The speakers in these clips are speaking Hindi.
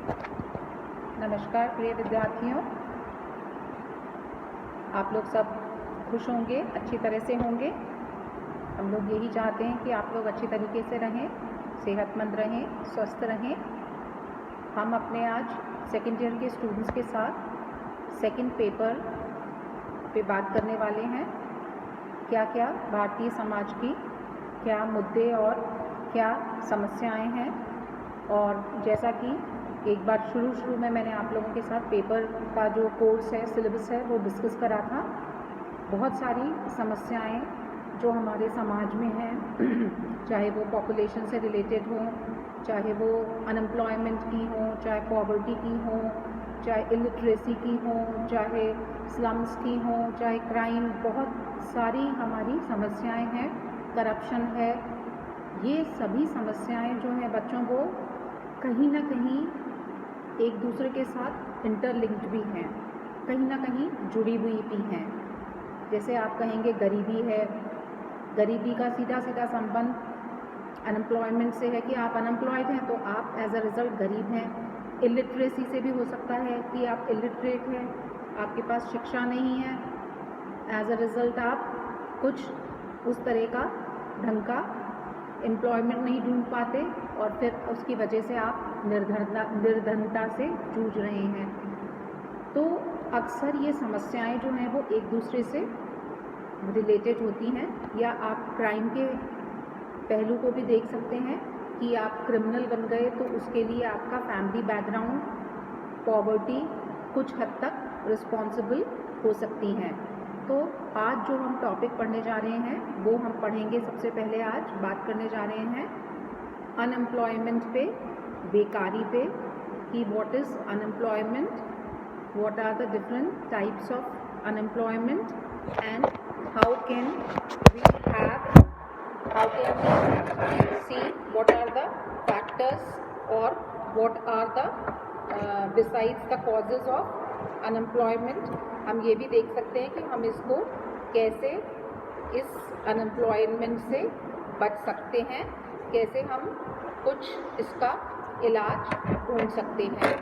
नमस्कार प्रिय विद्यार्थियों, आप लोग सब खुश होंगे, अच्छी तरह से होंगे। हम लोग यही चाहते हैं कि आप लोग अच्छी तरीके से रहें, सेहतमंद रहें, स्वस्थ रहें। हम अपने आज सेकेंड ईयर के स्टूडेंट्स के साथ सेकेंड पेपर पे बात करने वाले हैं। क्या क्या भारतीय समाज की क्या मुद्दे और क्या समस्याएं हैं। और जैसा कि एक बार शुरू में मैंने आप लोगों के साथ पेपर का जो कोर्स है, सिलेबस है, वो डिस्कस करा था। बहुत सारी समस्याएं जो हमारे समाज में हैं, चाहे वो पॉपुलेशन से रिलेटेड हो, चाहे वो अनएम्प्लॉयमेंट की हो, चाहे पॉवर्टी की हो, चाहे इलिटरेसी की हो, चाहे स्लम्स की हो, चाहे क्राइम, बहुत सारी हमारी समस्याएं हैं। करप्शन है। ये सभी समस्याएं जो हैं बच्चों को कहीं ना कहीं एक दूसरे के साथ इंटरलिंक्ड भी हैं, कहीं ना कहीं जुड़ी हुई भी हैं। जैसे आप कहेंगे गरीबी है, गरीबी का सीधा सीधा संबंध अनएम्प्लॉयमेंट से है कि आप अनएम्प्लॉयड हैं तो आप एज अ रिज़ल्ट गरीब हैं। इलिटरेसी से भी हो सकता है कि आप इलिटरेट हैं, आपके पास शिक्षा नहीं है, एज अ रिज़ल्ट आप कुछ उस तरह का ढंग का एम्प्लॉयमेंट नहीं ढूंढ पाते और फिर उसकी वजह से आप निर्धनता से जूझ रहे हैं। तो अक्सर ये समस्याएं जो हैं वो एक दूसरे से रिलेटेड होती हैं। या आप क्राइम के पहलू को भी देख सकते हैं कि आप क्रिमिनल बन गए तो उसके लिए आपका फैमिली बैकग्राउंड, पॉवर्टी कुछ हद तक रिस्पॉन्सिबल हो सकती हैं। तो आज जो हम टॉपिक पढ़ने जा रहे हैं वो हम पढ़ेंगे। सबसे पहले आज बात करने जा रहे हैं अनएम्प्लॉयमेंट पे, बेकारी पे, कि what is unemployment, what are the different types of unemployment and how can we see what are the factors और what are the besides the causes of unemployment. हम ये भी देख सकते हैं कि हम इसको कैसे इस अनएम्प्लॉयमेंट से बच सकते हैं, कैसे हम कुछ इसका इलाज ढूंढ सकते हैं।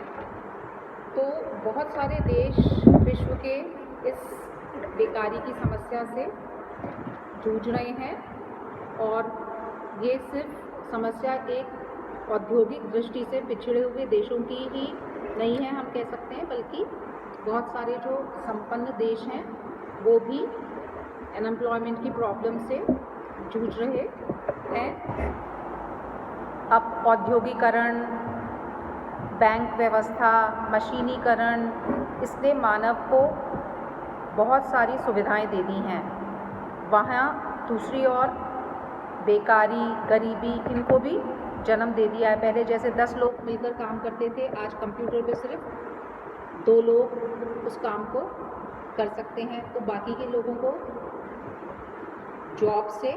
तो बहुत सारे देश विश्व के इस बेकारी की समस्या से जूझ रहे हैं और ये सिर्फ समस्या एक औद्योगिक दृष्टि से पिछड़े हुए देशों की ही नहीं है, हम कह सकते हैं, बल्कि बहुत सारे जो संपन्न देश हैं वो भी अनएम्प्लॉयमेंट की प्रॉब्लम से जूझ रहे हैं। अब औद्योगिकरण, बैंक व्यवस्था, मशीनीकरण, इसने मानव को बहुत सारी सुविधाएं दे दी हैं। वहाँ दूसरी ओर बेकारी, गरीबी, इनको भी जन्म दे दिया है। पहले जैसे 10 लोग मिलकर काम करते थे, आज कंप्यूटर पे सिर्फ 2 लोग उस काम को कर सकते हैं, तो बाकी के लोगों को जॉब से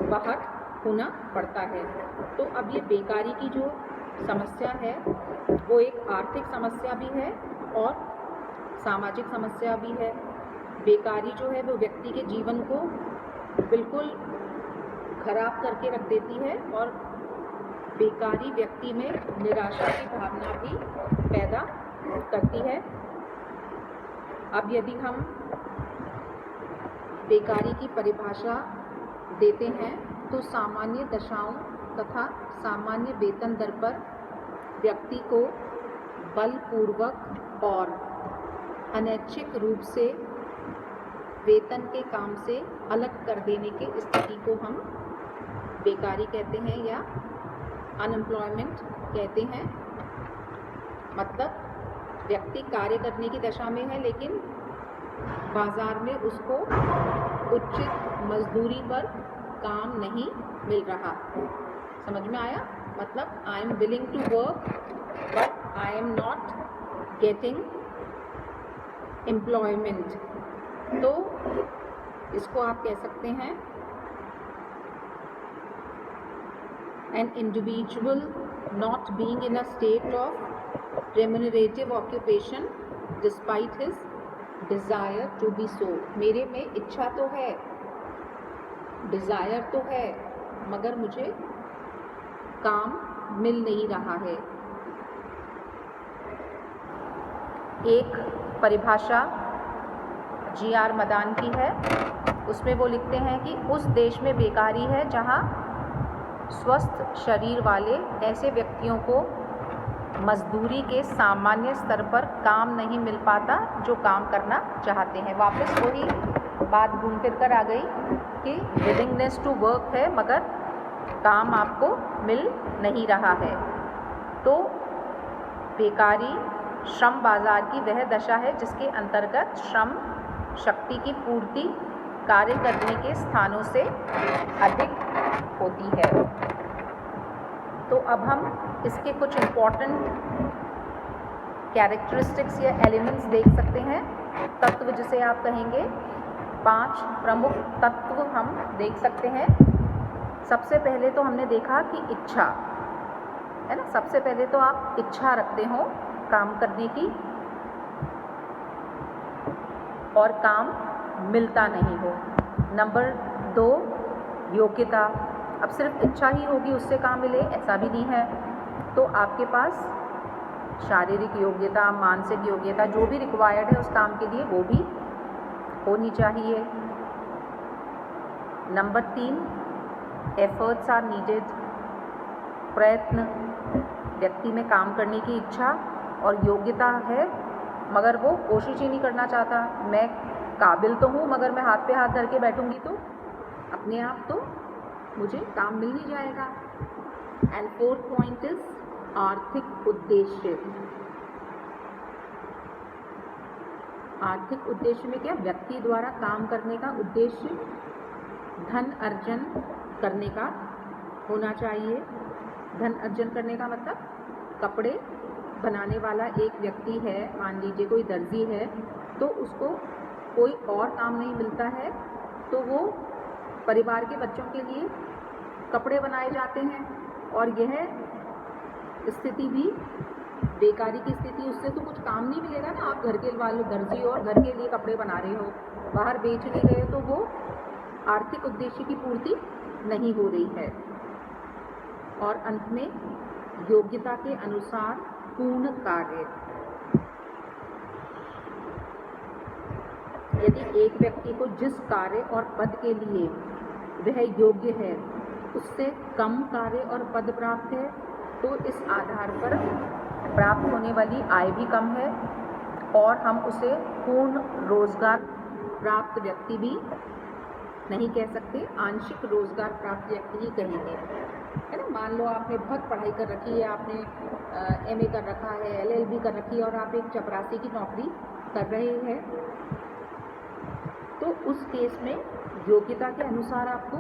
बाहर होना पड़ता है। तो अब ये बेकारी की जो समस्या है वो एक आर्थिक समस्या भी है और सामाजिक समस्या भी है। बेकारी जो है वो व्यक्ति के जीवन को बिल्कुल खराब करके रख देती है और बेकारी व्यक्ति में निराशा की भावना भी पैदा करती है। अब यदि हम बेकारी की परिभाषा देते हैं तो सामान्य दशाओं तथा सामान्य वेतन दर पर व्यक्ति को बलपूर्वक और अनैच्छिक रूप से वेतन के काम से अलग कर देने की स्थिति को हम बेकारी कहते हैं या अनएम्प्लॉयमेंट कहते हैं। मतलब व्यक्ति कार्य करने की दशा में है लेकिन बाजार में उसको उचित मजदूरी पर काम नहीं मिल रहा। समझ में आया? मतलब I am willing to work but I am not getting employment. तो इसको आप कह सकते हैं an individual not being in a state of remunerative occupation despite his desire to be so। मेरे में इच्छा तो है, डिज़ायर तो है, मगर मुझे काम मिल नहीं रहा है। एक परिभाषा जी.आर. मदान की है। उसमें वो लिखते हैं कि उस देश में बेकारी है जहाँ स्वस्थ शरीर वाले ऐसे व्यक्तियों को मजदूरी के सामान्य स्तर पर काम नहीं मिल पाता जो काम करना चाहते हैं। वापस वही बात घूम फिर कर आ गई कि विलिंगनेस टू वर्क है मगर काम आपको मिल नहीं रहा है। तो बेकारी श्रम बाजार की वह दशा है जिसके अंतर्गत श्रम शक्ति की पूर्ति कार्य करने के स्थानों से अधिक होती है। तो अब हम इसके कुछ इम्पॉर्टेंट कैरेक्टरिस्टिक्स या एलिमेंट्स देख सकते हैं। तत्व जिसे आप कहेंगे, 5 प्रमुख तत्व हम देख सकते हैं। सबसे पहले तो हमने देखा कि इच्छा है ना। सबसे पहले तो आप इच्छा रखते हो काम करने की और काम मिलता नहीं हो। नंबर 2 योग्यता। अब सिर्फ इच्छा ही होगी उससे काम मिले ऐसा भी नहीं है। तो आपके पास शारीरिक योग्यता, मानसिक योग्यता जो भी रिक्वायर्ड है उस काम के लिए वो भी होनी चाहिए। Number 3 efforts are needed. प्रयत्न, व्यक्ति में काम करने की इच्छा और योग्यता है मगर वो कोशिश ही नहीं करना चाहता। मैं काबिल तो हूँ मगर मैं हाथ पे हाथ धर के बैठूंगी तो अपने आप तो मुझे काम मिल ही जाएगा। एंड 4th पॉइंट इज आर्थिक उद्देश्य। आर्थिक उद्देश्य में क्या, व्यक्ति द्वारा काम करने का उद्देश्य धन अर्जन करने का होना चाहिए। धन अर्जन करने का मतलब कपड़े बनाने वाला एक व्यक्ति है, मान लीजिए कोई दर्जी है, तो उसको कोई और काम नहीं मिलता है तो वो परिवार के बच्चों के लिए कपड़े बनाए जाते हैं। और यह स्थिति भी बेकारी की स्थिति, उससे तो कुछ काम नहीं मिलेगा ना। आप घर के वाले दर्जी और घर के लिए कपड़े बना रहे हो, बाहर बेच नहीं रहे, तो वो आर्थिक उद्देश्य की पूर्ति नहीं हो रही है। और अंत में योग्यता के अनुसार पूर्ण कार्य। यदि एक व्यक्ति को जिस कार्य और पद के लिए वह योग्य है उससे कम कार्य और पद प्राप्त है तो इस आधार पर प्राप्त होने वाली आय भी कम है और हम उसे पूर्ण रोजगार प्राप्त व्यक्ति भी नहीं कह सकते, आंशिक रोजगार प्राप्त व्यक्ति ही कहेंगे, है ना। मान लो आपने बहुत पढ़ाई कर रखी है, आपने MA कर रखा है, LLB कर रखी है और आप एक चपरासी की नौकरी कर रहे हैं, तो उस केस में योग्यता के अनुसार आपको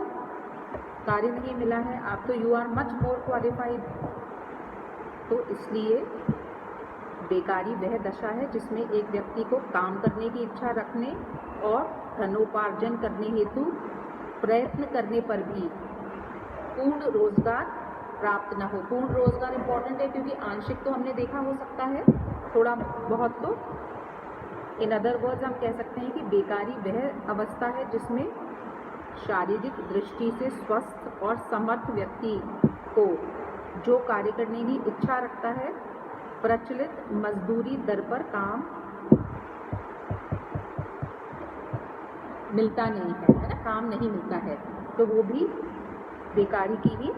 कार्य नहीं मिला है, आप तो you are much more qualified. तो इसलिए बेकारी वह दशा है जिसमें एक व्यक्ति को काम करने की इच्छा रखने और धनोपार्जन करने हेतु प्रयत्न करने पर भी पूर्ण रोजगार प्राप्त न हो। पूर्ण रोजगार इम्पॉर्टेंट है क्योंकि आंशिक तो हमने देखा हो सकता है, थोड़ा बहुत तो। इन अदर वर्ड्स हम कह सकते हैं कि बेकारी वह अवस्था है जिसमें शारीरिक दृष्टि से स्वस्थ और समर्थ व्यक्ति को जो कार्य करने की इच्छा रखता है प्रचलित मजदूरी दर पर काम मिलता नहीं है, है ना, काम नहीं मिलता है, तो वो भी बेकारी की ही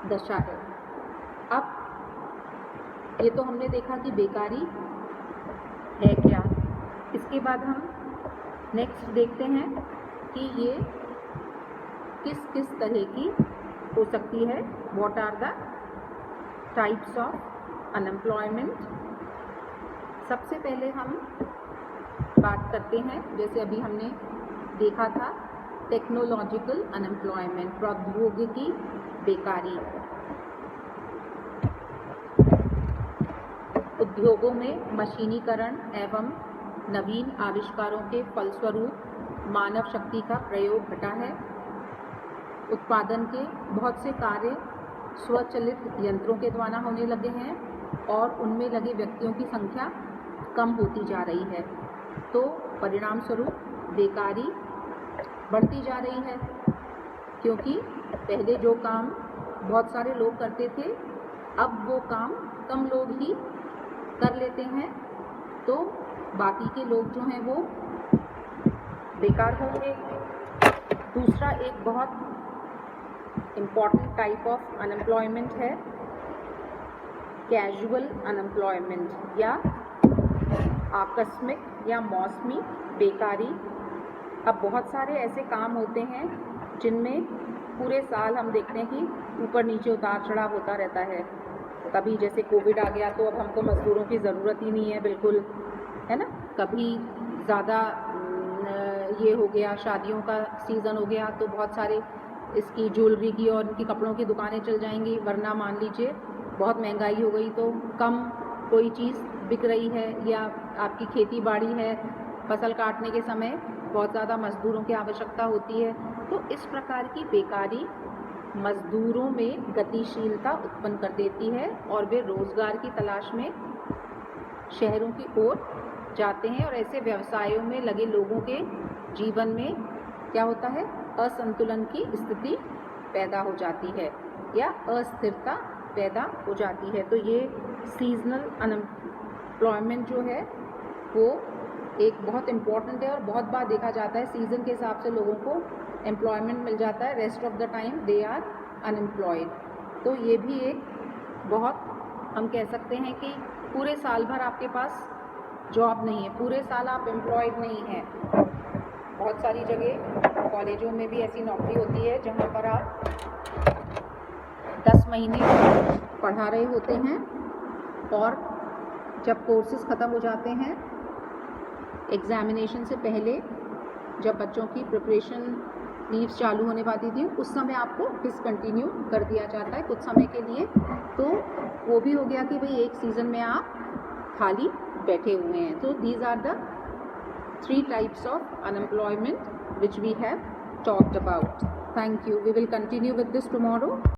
दशा है। अब ये तो हमने देखा कि बेकारी है क्या। इसके बाद हम नेक्स्ट देखते हैं कि ये किस किस तरह की हो सकती है। What are the types of unemployment. सबसे पहले हम बात करते हैं, जैसे अभी हमने देखा था, टेक्नोलॉजिकल अनएम्प्लॉयमेंट, प्रौद्योगिकी बेकारी। उद्योगों में मशीनीकरण एवं नवीन आविष्कारों के फलस्वरूप मानव शक्ति का प्रयोग घटा है। उत्पादन के बहुत से कार्य स्वचालित यंत्रों के द्वारा होने लगे हैं और उनमें लगे व्यक्तियों की संख्या कम होती जा रही है, तो परिणाम स्वरूप बेकारी बढ़ती जा रही है। क्योंकि पहले जो काम बहुत सारे लोग करते थे, अब वो काम कम लोग ही कर लेते हैं तो बाकी के लोग जो हैं वो बेकार होंगे। दूसरा एक बहुत इम्पॉर्टेंट टाइप ऑफ अनएम्प्लॉयमेंट है कैजुअल अनएम्प्लॉयमेंट या आकस्मिक या मौसमी बेकारी। अब बहुत सारे ऐसे काम होते हैं जिनमें पूरे साल हम देखते हैं कि ऊपर नीचे उतार चढ़ाव होता रहता है। कभी जैसे कोविड आ गया तो अब हमको मज़दूरों की ज़रूरत ही नहीं है बिल्कुल, है ना। कभी ज़्यादा ये हो गया, शादियों का सीज़न हो गया तो बहुत सारे इसकी ज्वेलरी की और इनकी कपड़ों की दुकानें चल जाएंगी। वरना मान लीजिए बहुत महंगाई हो गई तो कम कोई चीज़ बिक रही है, या आपकी खेती बाड़ी है, फसल काटने के समय बहुत ज़्यादा मज़दूरों की आवश्यकता होती है। तो इस प्रकार की बेकारी मज़दूरों में गतिशीलता उत्पन्न कर देती है और वे रोज़गार की तलाश में शहरों की ओर जाते हैं और ऐसे व्यवसायों में लगे लोगों के जीवन में क्या होता है, असंतुलन की स्थिति पैदा हो जाती है या अस्थिरता पैदा हो जाती है। तो ये सीजनल अनएम्प्लॉयमेंट जो है वो एक बहुत इम्पॉर्टेंट है और बहुत बार देखा जाता है सीज़न के हिसाब से लोगों को एम्प्लॉयमेंट मिल जाता है, rest of the time they are unemployed. तो ये भी एक बहुत हम कह सकते हैं कि पूरे साल भर आपके पास जॉब नहीं है, पूरे साल आप एम्प्लॉयड नहीं हैं। बहुत सारी जगह कॉलेजों में भी ऐसी नौकरी होती है जहाँ पर आप 10 महीने पढ़ा रहे होते हैं और जब कोर्सेज ख़त्म हो जाते हैं एग्ज़ामिनेशन से पहले, जब बच्चों की प्रिपरेशन लीव्स चालू होने वाली थी, उस समय आपको डिसकंटिन्यू कर दिया जाता है कुछ समय के लिए। तो वो भी हो गया कि भाई एक सीज़न में आप खाली बैठे हुए हैं। तो these are the 3 types of unemployment which we have talked about. Thank you. We will continue with this tomorrow.